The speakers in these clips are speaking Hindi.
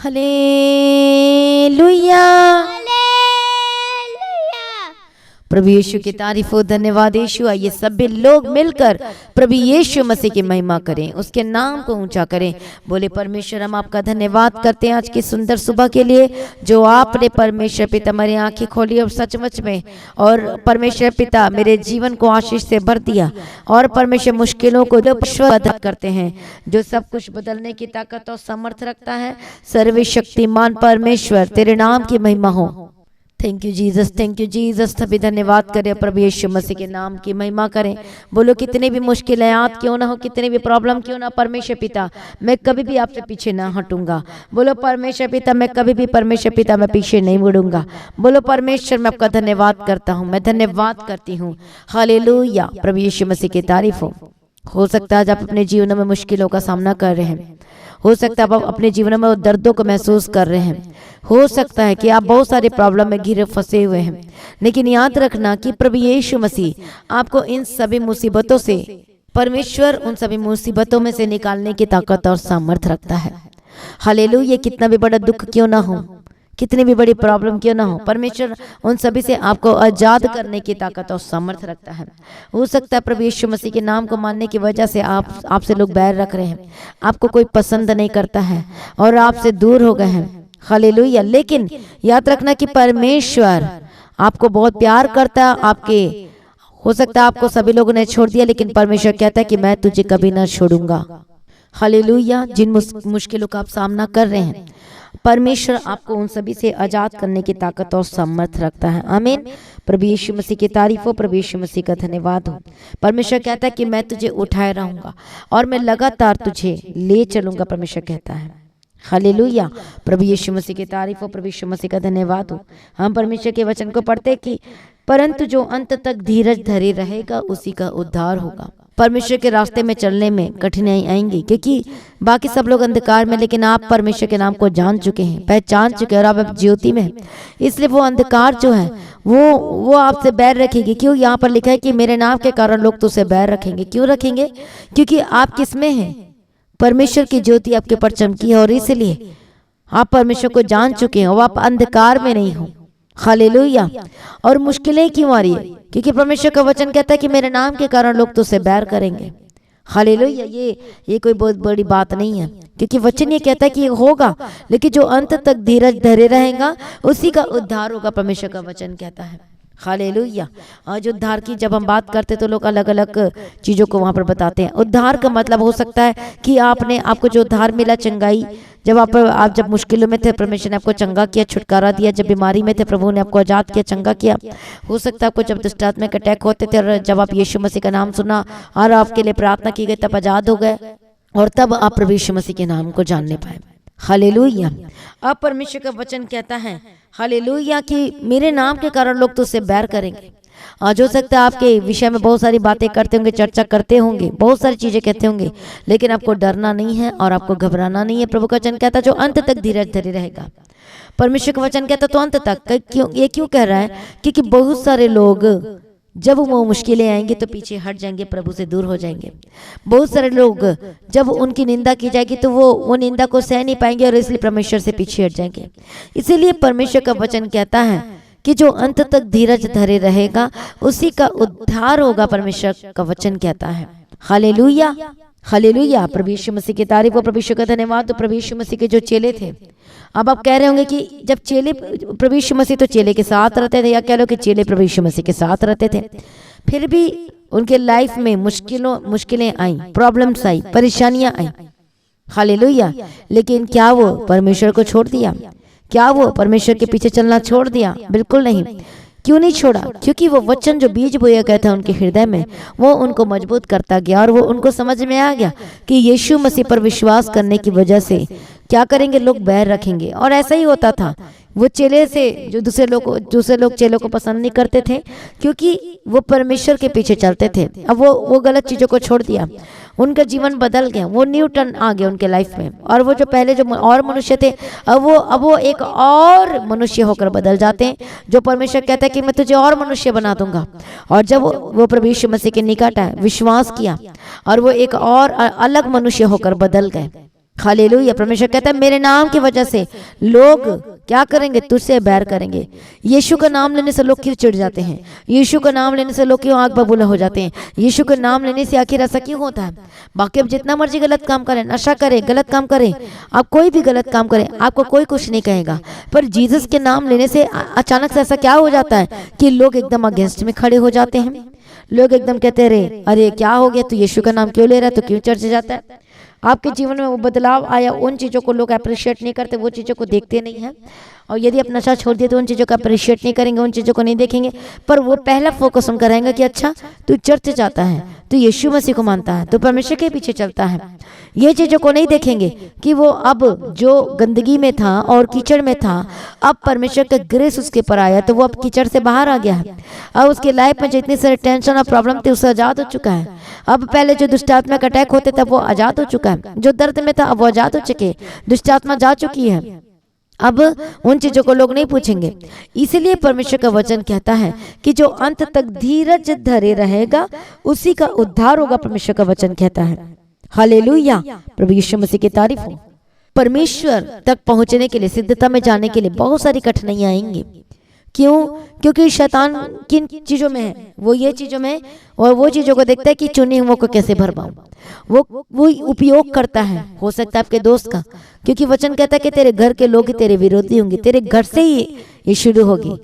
हालेलुया। प्रभु यीशु की तारीफ हो, धन्यवाद यीशु। आइए सभी लोग मिलकर प्रभु यीशु मसीह की महिमा करें, उसके नाम को ऊंचा करें। बोले परमेश्वर हम आपका धन्यवाद करते हैं आज की सुंदर सुबह के लिए जो आपने परमेश्वर पिता हमारी आंखें खोली और सचमुच में और परमेश्वर पिता मेरे जीवन को आशीष से भर दिया और परमेश्वर मुश्किलों को बदल करते हैं, जो सब कुछ बदलने की ताकत और सामर्थ रखता है। सर्वशक्तिमान परमेश्वर तेरे नाम की महिमा हो। Thank you Jesus, thank you Jesus. सभी धन्यवाद करें, प्रभु यीशु मसीह के नाम की महिमा करें। बोलो कितने भी मुश्किलें याद क्यों ना हो, कितने भी प्रॉब्लम क्यों ना, परमेश्वर पिता मैं कभी भी आपसे पीछे ना हटूंगा। बोलो परमेश्वर पिता मैं कभी भी परमेश्वर पिता मैं पीछे नहीं मुड़ूंगा। बोलो परमेश्वर मैं आपका धन्यवाद करता हूँ, मैं धन्यवाद करती हूँ। हालेलुया। प्रभु यीशु मसीह की तारीफ हो सकता है आज आप अपने जीवन में मुश्किलों का सामना कर रहे हैं, हो सकता है आप अपने जीवन में दर्दों को महसूस कर रहे हैं, हो सकता है कि आप बहुत सारे प्रॉब्लम में घिरे फंसे हुए हैं, लेकिन याद रखना कि प्रभु यीशु मसीह आपको इन सभी मुसीबतों से, परमेश्वर उन सभी मुसीबतों में से निकालने की ताकत और सामर्थ रखता है। हालेलुया। कितना भी बड़ा दुख क्यों ना हो, कितनी भी बड़ी प्रॉब्लम क्यों ना हो, परमेश्वर उन सभी से आपको आजाद करने की ताकत और सामर्थ रखता है। हो सकता है प्रभु यीशु मसीह के नाम को मानने की वजह से आपसे लोग बैर रख रहे हैं, आपको कोई पसंद नहीं करता है और आपसे दूर हो गए हैं। हालेलुया। लेकिन याद रखना कि परमेश्वर आपको बहुत प्यार करता है। आपके हो सकता है आपको सभी लोगों ने छोड़ दिया, लेकिन परमेश्वर कहता है कि मैं तुझे कभी ना छोड़ूंगा। हालेलुया। जिन मुश्किलों का आप सामना कर रहे हैं, परमेश्वर आपको उन सभी से आजाद करने की ताकत और सामर्थ रखता है। आमीन। प्रभु यीशु मसीह की तारीफ हो, प्रभु यीशु मसीह का धन्यवाद हो। परमेश्वर कहता है कि मैं तुझे उठाए रहूंगा और मैं लगातार तुझे ले चलूंगा, परमेश्वर कहता है। हालेलुया। प्रभु यीशु मसीह की तारीफ हो, प्रभु यीशु मसीह का धन्यवाद हो। हम परमेश्वर के वचन को पढ़ते कि परंतु जो अंत तक धीरज धरे रहेगा उसी का उद्धार होगा। परमेश्वर के रास्ते में चलने में कठिनाई आएंगी, क्योंकि बाकी सब लोग अंधकार में, लेकिन आप परमेश्वर के नाम को जान चुके हैं, पहचान चुके हैं और आप ज्योति में हैं। इसलिए वो अंधकार जो है वो आपसे बैर रखेगी। क्यों? यहाँ पर लिखा है कि मेरे नाम के कारण लोग तुझसे बैर रखेंगे। क्यों रखेंगे? क्योंकि आप किसमें हैं? परमेश्वर की ज्योति आपके पर चमकी है और इसलिए आप परमेश्वर को जान चुके हैं और आप अंधकार में नहीं हो। हालेलुया। और मुश्किलें क्यों आ रही है? क्योंकि परमेश्वर का वचन कहता है कि मेरे नाम के कारण लोग तुझसे बैर करेंगे। हालेलुया। ये कोई बहुत बड़ी बात नहीं है, क्योंकि वचन ये कहता है कि ये होगा, लेकिन जो अंत तक धीरज धरे रहेगा उसी का उद्धार होगा, परमेश्वर का वचन कहता है। हालेलुया। आज उद्धार की जब हम बात करते तो लोग अलग अलग चीज़ों को वहाँ पर बताते हैं। उद्धार का मतलब हो सकता है कि आपको जो उद्धार मिला, चंगाई, जब आप जब मुश्किलों में थे परमेश्वर ने आपको चंगा किया, छुटकारा दिया। जब बीमारी में थे प्रभु ने आपको आजाद किया, चंगा किया। हो सकता है आपको जब दुष्ट आत्मा के अटैक होते थे और जब आप यीशु मसीह का नाम सुना और आपके लिए प्रार्थना की गई तब आजाद हो गए और तब आप प्रभु यीशु मसीह के नाम को जानने पाए। हालेलुया। अब परमेश्वर का वचन कहता है हालेलुया कि मेरे नाम के कारण लोग तुझसे बैर करेंगे। आज हो सकता है आपके विषय में बहुत सारी बातें करते होंगे, चर्चा करते होंगे, बहुत सारी चीजें कहते होंगे, लेकिन आपको डरना नहीं है और आपको घबराना नहीं है। प्रभु का वचन कहता है जो अंत तक धीरज धरे रहेगा। परमेश्वर का वचन कहता तो अंत तक। क्यों कह रहा है? क्योंकि बहुत सारे लोग जब वो मुश्किलें आएंगी तो पीछे हट जाएंगे, प्रभु से दूर हो जाएंगे। बहुत सारे लोग जब उनकी निंदा की जाएगी तो वो निंदा को सह नहीं पाएंगे और इसलिए परमेश्वर से पीछे हट जाएंगे। इसीलिए परमेश्वर का वचन कहता है कि जो अंत तक धीरज धरे रहेगा उसी का उद्धार होगा, परमेश्वर का वचन कहता है। हालेलुया। हालेलुया। प्रभु यीशु मसीह की तारीफ हो, प्रभु यीशु का धन्यवाद। तो प्रभु यीशु मसीह के जो चेले थे, अब आप कह रहे होंगे कि जब चेले प्रभु यीशु मसीह तो चेले के साथ रहते थे, या कह लो कि चेले प्रभु यीशु मसीह के साथ रहते थे, फिर भी उनके लाइफ में मुश्किलें आई, प्रॉब्लम्स आई, परेशानियां आई। हालेलुया। लेकिन क्या वो परमेश्वर को छोड़ दिया? क्या वो परमेश्वर के पीछे चलना छोड़ दिया? बिल्कुल नहीं। क्यों नहीं छोड़ा? क्योंकि वो वचन जो बीज बोया गया था उनके हृदय में वो उनको मजबूत करता गया और वो उनको समझ में आ गया कि यीशु मसीह पर विश्वास करने की वजह से क्या करेंगे, लोग बैर रखेंगे। और ऐसा ही होता था। वो चेले से जो दूसरे लोग चेलों को पसंद नहीं करते थे, क्योंकि वो परमेश्वर के पीछे चलते थे। अब वो गलत चीज़ों को छोड़ दिया, उनका जीवन बदल गया, वो न्यू टर्न आ गया उनके लाइफ में। और वो जो पहले जो और मनुष्य थे अब वो एक और मनुष्य होकर बदल जाते हैं, जो परमेश्वर कहता है कि मैं तुझे और मनुष्य बना दूंगा। और जब वो प्रभु यीशु मसीह के निकट आए, विश्वास किया और वो एक और अलग मनुष्य होकर बदल गए। हालेलुया। परमेश्वर कहता है मेरे नाम की वजह से लोग क्या करेंगे, तुझसे बैर करेंगे। यीशु का नाम लेने से लोग क्यों चिढ़ जाते हैं, यीशु का नाम लेने से लोग क्यों आग बबूला हो जाते हैं, यीशु का नाम लेने से आखिर ऐसा क्यों होता है। बाकी अब जितना मर्जी गलत काम करें, नशा करें, गलत काम करें, आप कोई भी गलत काम करें, आपको कोई कुछ नहीं कहेगा। पर जीसस के नाम लेने से अचानक से ऐसा क्या हो जाता है कि लोग एकदम अगेंस्ट में खड़े हो जाते हैं। लोग एकदम कहते रहे अरे क्या हो गया, तू यीशु का नाम क्यों ले रहा है, तो क्यों चर्च जाता है। आपके जीवन में वो बदलाव आया, उन चीज़ों को लोग अप्रिशिएट नहीं करते, वो चीज़ों को देखते नहीं हैं। और यदि आप नशा छोड़ दिए तो उन चीज़ों का अप्रिशिएट नहीं करेंगे, उन चीज़ों को नहीं देखेंगे, पर वो पहला फोकस उनका रहेगा कि अच्छा तू चर्च जाता है, तू यीशु मसीह को मानता है, तो परमेश्वर के पीछे चलता है। ये चीज़ों को नहीं देखेंगे कि वो अब जो गंदगी में था और कीचड़ में था, अब परमेश्वर का ग्रेस उसके पर आया तो वो अब कीचड़ से बाहर आ गया है। अब उसके लाइफ में जितनी सारी टेंशन और प्रॉब्लम थी उससे आजाद हो चुका है। अब पहले जो दुष्टात्मा का अटैक होते थे वो आजाद हो चुका है, जो दर्द में था अब वो आजाद हो चुके, दुष्टात्मा जा चुकी है। अब उन चीजों को लोग नहीं पूछेंगे। इसीलिए परमेश्वर का वचन कहता है कि जो अंत तक धीरज धरे रहेगा उसी का उद्धार होगा। परमेश्वर का वचन कहता है हालेलुया, प्रभु यीशु मसीह की तारीफ हो। परमेश्वर तक पहुंचने के लिए, सिद्धता में जाने के लिए बहुत सारी कठिनाइयां आएंगी। क्यों? क्योंकि शैतान किन चीजों में है, वो ये चीजों में, और वो चीजों को देखता है कि चुने हुओं को कैसे भर पाऊं। वो उपयोग करता है, हो सकता है आपके दोस्त का, क्योंकि वचन कहता है कि तेरे घर के लोग तेरे विरोधी होंगे, तेरे घर से ही ये शुरू होगी।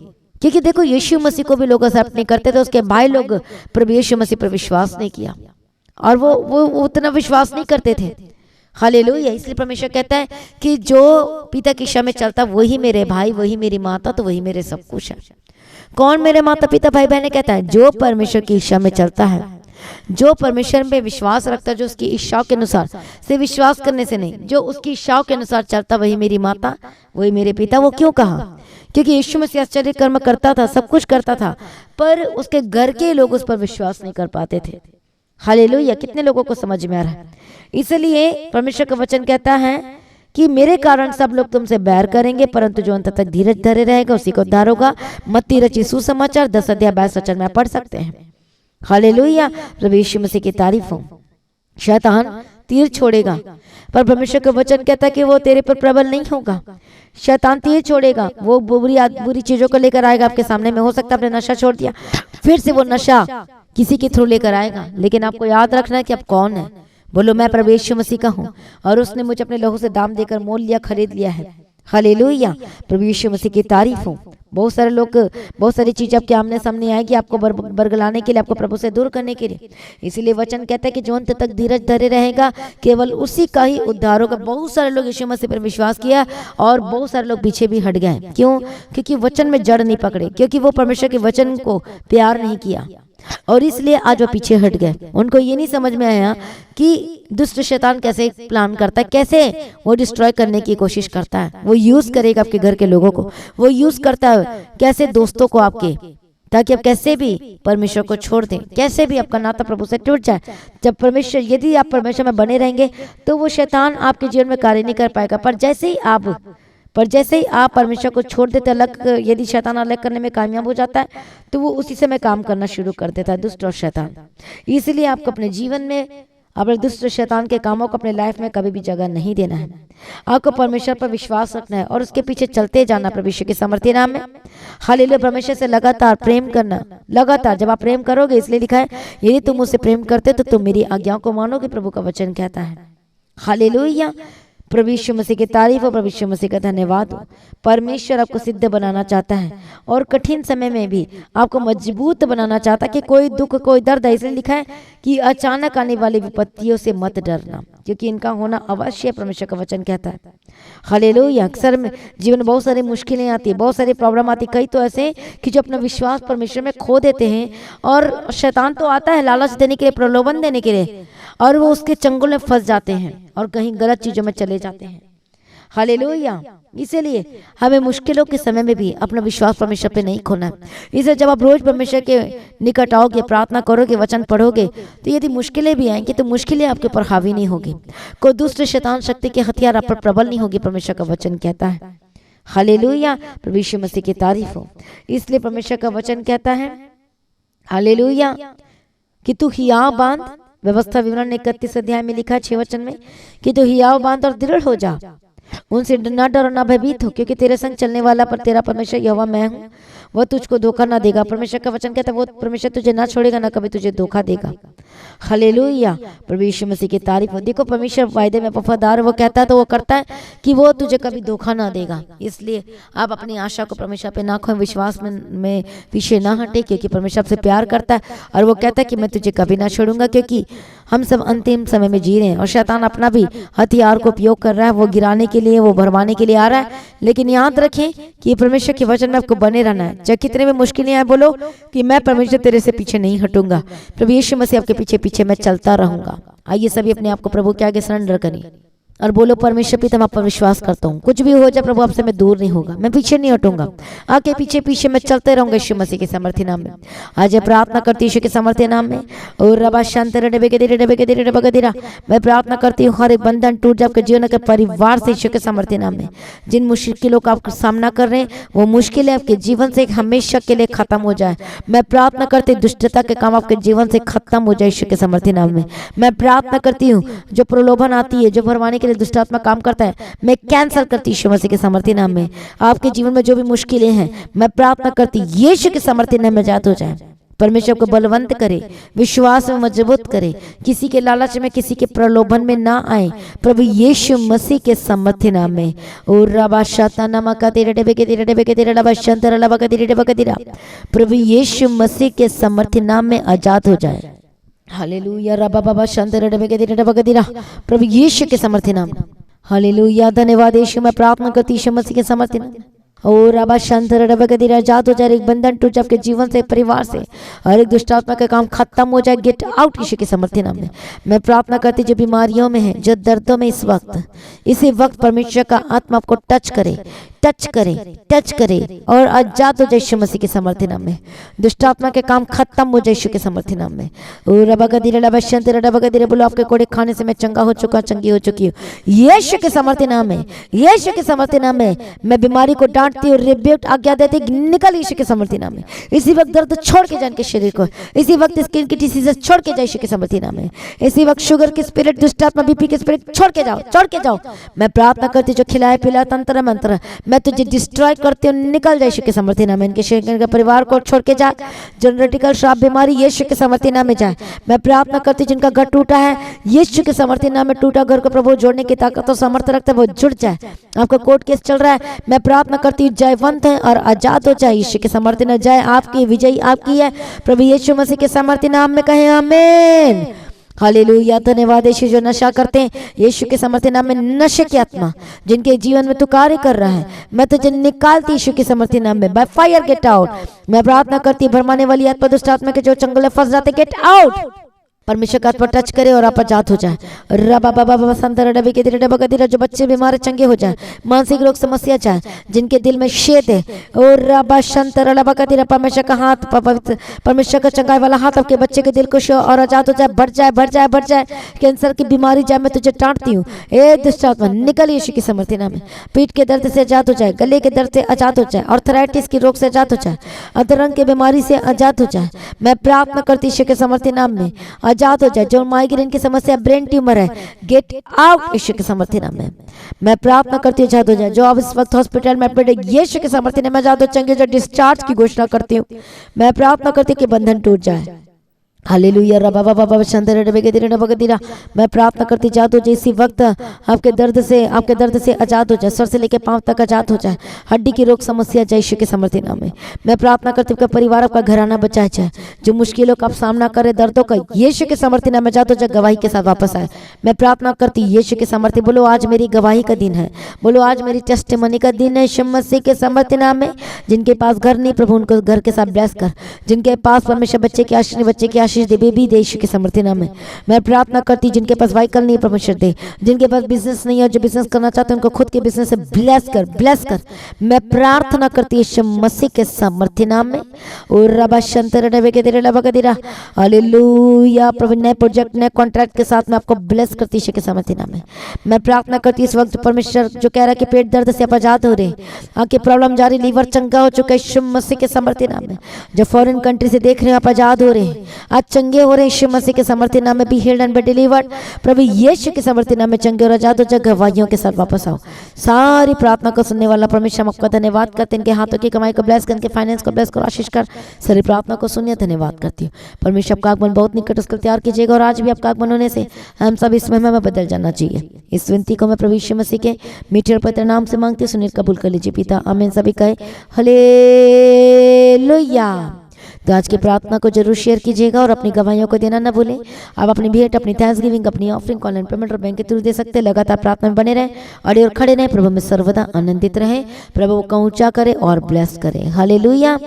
क्योंकि देखो यीशु मसीह को भी लोग एक्सेप्ट नहीं करते थे, उसके भाई लोग प्रभु यीशु मसीह पर विश्वास नहीं किया और वो उतना विश्वास नहीं करते थे। हालेलुया। इसलिए परमेश्वर कहता है कि जो पिता की इच्छा में चलता वही मेरे भाई, वही मेरी माता, तो वही मेरे सब कुछ है। कौन मेरे माता पिता भाई बहन? कहता है जो परमेश्वर की इच्छा में चलता है, जो परमेश्वर में विश्वास रखता है, जो उसकी इच्छाओं के अनुसार से, विश्वास करने से नहीं, जो उसकी इच्छाओं के अनुसार चलता वही मेरी माता, वही मेरे पिता। वो क्यों कहा? क्योंकि यीशु मसीह आश्चर्य कर्म करता था, सब कुछ करता था, पर उसके घर के लोग उस पर विश्वास नहीं कर पाते थे। हालेलुया। कितने लोगों को समझ में आ रहा है? इसलिए परमेश्वर का वचन कहता है कि मेरे कारण सब लोग तुमसे बैर करेंगे, परंतु जो अंत तक धीरज धरे रहेगा उसी को उद्धार होगा। मत्ती रची सुसमाचार 10 अध्याय 22 वचन में पढ़ सकते हैं। हालेलुया। प्रभु यीशु मसीह की तारीफ हो। शैतान तीर छोड़ेगा, पर परमेश्वर का वचन कहता है कि वो तेरे पर प्रबल नहीं होगा। शैतान तीर छोड़ेगा, वो बुरी चीजों को लेकर आएगा आपके सामने में। हो सकता है आपने नशा छोड़ दिया, फिर से वो नशा किसी के थ्रू लेकर आएगा, लेकिन आपको याद रखना है कि आप कौन है। बोलो मैं प्रभु यीशु मसीह का हूँ और उसने मुझे अपने लहू से दाम देकर मोल लिया, खरीद लिया है। हालेलुया। प्रभु यीशु मसीह की तारीफ हो। बहुत सारे लोग, बहुत सारी चीजें आपके आमने सामने आएगी आपको बरगलाने के लिए, आपको प्रभु से दूर करने के लिए। इसीलिए वचन कहता है कि जो अंत तक धीरज धरे रहेगा केवल उसी का ही उद्धार होगा। बहुत सारे लोग यीशु मसीह पर विश्वास किया और बहुत सारे लोग पीछे भी हट गए। क्यों? क्योंकि वचन में जड़ नहीं पकड़े, क्योंकि वो परमेश्वर के वचन को प्यार नहीं किया और इसलिए आज वो पीछे हट गए। उनको ये नहीं समझ में आया कि दुष्ट शैतान कैसे प्लान करता है, कैसे वो डिस्ट्रॉय करने की कोशिश करता है। वो यूज करेगा आपके घर के लोगों को, वो यूज करता है कैसे दोस्तों को आपके, ताकि आप कैसे भी परमेश्वर को छोड़ दें, कैसे भी आपका नाता प्रभु से टूट जाए। जब परमेश्वर, यदि आप परमेश्वर में बने रहेंगे तो वो शैतान आपके जीवन में कार्य नहीं कर पाएगा। पर जैसे ही आप परमेश्वर को छोड़ देते, अलग, यदि शैतान अलग करने में कामयाब हो जाता है तो वो उसी समय काम करना शुरू कर देता है, दुष्ट और शैतान। इसलिए आपको अपने जीवन में अपने दुष्ट शैतान के कामों को अपने लाइफ में कभी भी जगह नहीं देना है। आपको परमेश्वर पर विश्वास रखना है और उसके पीछे चलते जाना परमेश्वर के सामर्थ्य नाम में। हालेलुया। परमेश्वर से लगातार प्रेम करना, लगातार जब आप प्रेम करोगे, इसलिए लिखा है यदि तुम मुझसे प्रेम करते तो तुम मेरी आज्ञाओं को मानोगे, प्रभु का वचन कहता है। हालेलुया। प्रभु यीशु मसीह की तारीफ हो, प्रभु यीशु मसीह का धन्यवाद हो। परमेश्वर आपको सिद्ध बनाना चाहता है और कठिन समय में भी आपको मजबूत बनाना चाहता है कि कोई दुख, कोई दर्द। इसलिए लिखा है कि अचानक आने वाली विपत्तियों से मत डरना, क्योंकि इनका होना अवश्य, परमेश्वर का वचन कहता है। हालेलुया। अक्सर में जीवन में बहुत सारी मुश्किलें आती है, बहुत सारी प्रॉब्लम आती है। कई तो ऐसे कि जो अपना विश्वास परमेश्वर में खो देते हैं और शैतान तो आता है लालच देने के लिए, प्रलोभन देने के लिए, और वो उसके चंगुल में फंस जाते हैं और कहीं गलत चीजों में चले जाते हैं। हालेलुया। इसीलिए हमें मुश्किलों के समय में भी अपना विश्वास परमेश्वर पे नहीं खोना। इसलिए जब आप रोज परमेश्वर के निकट आओगे, प्रार्थना करोगे, वचन पढ़ोगे, तो यदि मुश्किलें भी आएंगी तो मुश्किलें आपके ऊपर हावी नहीं होगी। कोई दुष्ट शैतान शक्ति के हथियार आप पर प्रबल नहीं होगी, परमेश्वर का वचन कहता है। हालेलुया। प्रभु यीशु मसीह की तारीफ हो। इसलिए परमेश्वर का वचन कहता है हालेलुया कि तू हिया बांध व्यवस्था विवरण 31 अध्याय में लिखा है 6 वचन में कि तू हियाव बांध और दृढ़ हो जा, उनसे न डर और न भयभीत हो, क्योंकि तेरे संग चलने वाला पर तेरा परमेश्वर यहोवा मैं हूँ, वह तुझको धोखा ना देगा। परमेश्वर का वचन कहता है वो परमेश्वर तुझे ना छोड़ेगा, ना कभी तुझे धोखा देगा। हालेलुया, प्रभु यीशु मसीह की तारीफ हो। देखो परमेश्वर वायदे में वफादार, वो कहता है तो वो करता है कि वो तुझे कभी धोखा ना देगा। इसलिए आप अपनी आशा को परमेश्वर पे ना खोएं, विश्वास में पीछे ना हटे, क्योंकि परमेश्वर आपसे प्यार करता है और वो कहता है कि मैं तुझे कभी ना छोड़ूंगा। क्योंकि हम सब अंतिम समय में जी रहे हैं और शैतान अपना भी हथियार को उपयोग कर रहा है, वो गिराने के लिए, वो भरमाने के लिए आ रहा है। लेकिन याद रखें कि परमेश्वर के वचन में आपको बने रहना है। चाहे कितने में मुश्किलें आए, बोलो कि मैं परमेश्वर तेरे से पीछे नहीं हटूंगा, प्रभु यीशु मसीह आपके पीछे पीछे मैं चलता रहूंगा। आइए सभी अपने आप को प्रभु के आगे सरेंडर करें और बोलो परमेश्वर पिता मैं आप पर विश्वास करता हूँ, कुछ भी हो जाए प्रभु आपसे मैं दूर नहीं होगा, मैं पीछे नहीं हटूंगा, आगे पीछे पीछे मैं चलते रहूंगा यीशु मसीह के समर्थी नाम में। आज प्रार्थना करती यीशु के समर्थी नाम में। और रबा शांत मैं प्रार्थना करती हूँ हर एक बंधन टूट जाए आपके जीवन के परिवार से यीशु के समर्थी नाम में। जिन मुश्किलों का आप सामना कर रहे हैं वो मुश्किलें आपके जीवन से हमेशा के लिए खत्म हो जाए। मैं प्रार्थना करती दुष्टता के काम आपके जीवन से खत्म हो जाए यीशु के समर्थी नाम में। मैं प्रार्थना करती हूँ जो प्रलोभन आती है, जो भरमाने के लिए दुष्ट आत्मा काम करता है, मैं कैंसल करती यीशु मसीह के समर्थी नाम में। आपके जीवन में जो भी मुश्किलें हैं मैं प्रार्थना करती यीशु के समर्थी नाम में जात हो जाए। परमेश्वर को बलवंत करे, विश्वास में मजबूत करे, किसी के लालच में, किसी के प्रलोभन में ना आए, प्रभु यीशु मसीह के समर्थी नाम में। और रबा शतानमा का तेरे डबे के तेरे डबे के तेरे रबा शंतर रबा का तेरे डबा का तेरा प्रभु यीशु मसीह के समर्थी नाम में आजाद हो जाए। हालेलुया, रबा बाबा शंतर डबे के तेरे डबा का तेरा प्रभु यीशु के समर्थी नाम। हालेलुया, धन्यवाद यीशु। मैं प्रार्थना करती यीशु मसीह के समर्थी नाम। और रबा शंतर रबा का तेरा आजाद हो जाए, एक बंधन टूट जाए आपके जीवन से, परिवार से, और एक दुष्ट आत्मा का काम खत्म हो जाए। गेट आउट यीशु के समर्थी नाम में। मैं प्रार्थना करती जो बीमारियों में है, जो दर्दों में इसी वक्त परमेश्वर का आत्मा आपको टच करे, टच करे, टच करे और आजाद हो जाए यीशु मसीह के समर्थी नाम में। दुष्ट आत्मा के काम खत्म हो जाए यीशु के समर्थी नाम में। और रबा का तेरा रबा शंतर रबा का तेरा बोलो आपके कोड़े खाने से मैं चंगा हो चुका, चंगी हो चुकी हूँ यीशु के समर्थी नाम में। यीशु के समर्थी नाम में मैं बीमारी को डांटती हूँ, रिब्यूट आज्ञा देती, निकल यीशु के समर्थी नाम में। इसी वक्त दर्द छोड़ के जाए के शरीर को, इसी वक्त स्किन की डिसीजेस छोड़ के जाए यीशु के समर्थी नाम में। इसी वक्त शुगर की स्पिरिट, दुष्ट आत्मा, बीपी की स्पिरिट छोड़ के जाओ, छोड़ के जाओ। मैं प्रार्थना करती जो खिलाए पिलाए तंत्र मंत्र मैं तुझे डिस्ट्रॉय करती हूँ, निकल जाए यीशु के समर्थी नाम में। इनके शरीर के परिवार को छोड़ के जा, जनरेटिकल श्राप बीमारी यीशु के समर्थी नाम में जाए। मैं प्रार्थना करती जिनका घर टूटा है यीशु के समर्थी नाम में, टूटा घर को प्रभु जोड़ने की ताकत और सामर्थ्य रखता है, वो जुड़ जाए। आपका कोर्ट केस चल रहा है, मैं प्रार्थना करती हूँ जयवंत है और आजाद हो जाए यीशु के समर्थी नाम। जय आपकी, विजयी आपकी है प्रभु यीशु मसीह के समर्थी नाम में कहें आमीन। हालेलुया, धन्यवाद यीशु। जो नशा करते हैं यीशु के समर्थी नाम में, नशे की आत्मा जिनके जीवन में तू कार्य कर रहा है मैं तुझे निकालती यीशु के समर्थी नाम में, बाय फायर गेट आउट। मैं प्रार्थना करती भरमाने वाली आत्मा, दुष्ट आत्मा के जो चंगुल में फंस जाते, गेट आउट। परमेश्वर का आत्मा टच करे और आप आजाद हो जाए। रबा बाबा बाबा संतर डबे के डबा का तेरा जो बच्चे बीमार चंगे हो जाए, मानसिक रोग समस्या जाए, जिनके दिल में शेद है, और रबा शंतर रबा का तेरा परमेश्वर का हाथ, परमेश्वर का चंगाई वाला हाथ आपके बच्चे के दिल को शो और आजाद हो जाए, बढ़ जाए, बढ़ जाए, बढ़ जाए। कैंसर की बीमारी जाए मैं तुझे डांटती हूँ, ए दुष्ट आत्मा निकल यीशु की समर्थी नाम में। पीठ के दर्द से आजाद हो जाए, गले के दर्द से आजाद हो जाए, आर्थराइटिस की रोग से आजाद हो जाए, अधरंग की बीमारी से आजाद हो जाए। मैं प्रार्थना करती यीशु के समर्थी नाम में, आजाद हो जाए। जो माइग्रेन की समस्या, ब्रेन ट्यूमर है, गेट आउट यीशु के समर्थी नाम में। मैं प्रार्थना करती हूँ आजाद हो जाए। जो अब इस वक्त हॉस्पिटल में एडमिट है यीशु के समर्थी नाम में आजाद हो चंगे जो डिस्चार्ज की घोषणा करती हूँ। मैं प्रार्थना करती हूँ कि बंधन टूट जाए। हालेलुया, रबा बाबा बाबा शंतर डबे के तेरे डबा का तेरा मैं प्रार्थना करती आजाद हो जाए। इसी वक्त आपके दर्द से आजाद हो जाए, सर से लेकर पांव तक आजाद हो जाए। हड्डी की रोग समस्या जाए यीशु के समर्थी नाम में। मैं प्रार्थना करती हूँ परिवार आपका घराना बचाया जाए। जो मुश्किलों का आप सामना करे, दर्दों का यीशु के समर्थी नाम में आजाद हो जाए, गवाही के साथ वापस आए। मैं प्रार्थना करती यीशु के समर्थी, बोलो आज मेरी गवाही का दिन है, बोलो आज मेरी टेस्टिमनी का दिन है यीशु मसीह के समर्थी नाम में। जिनके पास घर नहीं प्रभु उनको घर के साथ ब्लेस कर, जिनके पास परमेश्वर बच्चे की आशीष, बच्चे की आशीष दे, बेबी दे यीशु के समर्थी नाम में। मैं प्रार्थना करती जिनके पास व्हीकल नहीं परमेश्वर दे, जिनके पास बिजनेस नहीं है, जो बिजनेस करना चाहते हैं उनको खुद के बिजनेस से ब्लेस कर, ब्लेस कर। मैं प्रार्थना करती यीशु मसीह के समर्थी नाम में। और रबा शंतर डबे के तेरे डबा का तेरा हालेलुया, प्रभु नए प्रोजेक्ट, नए कॉन्ट्रैक्ट के साथ मैं आपको ब्लेस करती यीशु के समर्थी नाम में। मैं प्रार्थना करती इस वक्त परमेश्वर जो कह रहा है कि पेट दर्द से आप आजाद हो रहे, आंखें प्रॉब्लम जारी, लीवर चंगा हो चुका है यीशु मसीह के समर्थी नाम में। जो फॉरेन कंट्री से देख रहे हैं आप आजाद हो रहे हैं, आज चंगे हो रहे यीशु मसीह के समर्थी नाम में, be healed and be delivered. प्रभु यीशु के समर्थी नाम में चंगे और आजाद हो जाओ, गवाहियों के साथ वापस आओ। सारी प्रार्थना को सुनने वाला परमेश्वर, हम आपका धन्यवाद करते हैं। इनके हाथों की कमाई को ब्लेस कर, इनके फाइनेंस को ब्लेस कर, आशीष कर। सारी प्रार्थना को सुनिए, धन्यवाद करती हूँ परमेश्वर। आपका आगमन बहुत निकट उसको तैयार कीजिएगा, और आज भी आपका आगमन होने से हम सब इस महिमा में बदल जाना चाहिए। इस विनती को मैं प्रभु यीशु मसीह के मीठे और पवित्र नाम से मांगती हूँ, सुनिए कबूल कर लीजिए पिता, आमीन। सभी कहे हालेलुया। तो आज की प्रार्थना को जरूर शेयर कीजिएगा और अपनी गवाहियों को देना ना भूलें। आप अपनी भेंट, अपनी थैंक्सगिविंग, अपनी ऑफरिंग ऑनलाइन पेमेंट और बैंक के थ्रू दे सकते हैं। लगातार प्रार्थना में बने रहें, अड़े और खड़े रहें, प्रभु में सर्वदा आनंदित रहें। प्रभु को ऊंचा करे और ब्लेस करें। हालेलुया।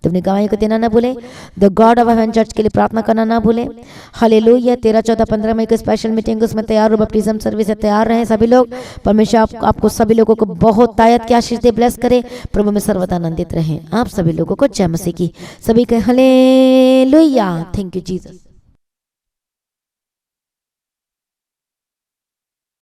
तो अपनी गवाहियों को देना ना भूलें। The God of haven church के लिए प्रार्थना करना ना भूलें। हालेलुया। 13, 14, 15 मई को स्पेशल मीटिंग, उसमें तैयार हो, बपटिज्म सर्विस से तैयार रहें सभी लोग। परमेश्वर आपको सभी लोगों को बहुत तायत की आशीष दे, ब्लेस करे। प्रभु में सर्वदा आनंदित रहें। आप सभी लोगों को जय मसीह की। सभी कहें हालेलुया। Thank you Jesus.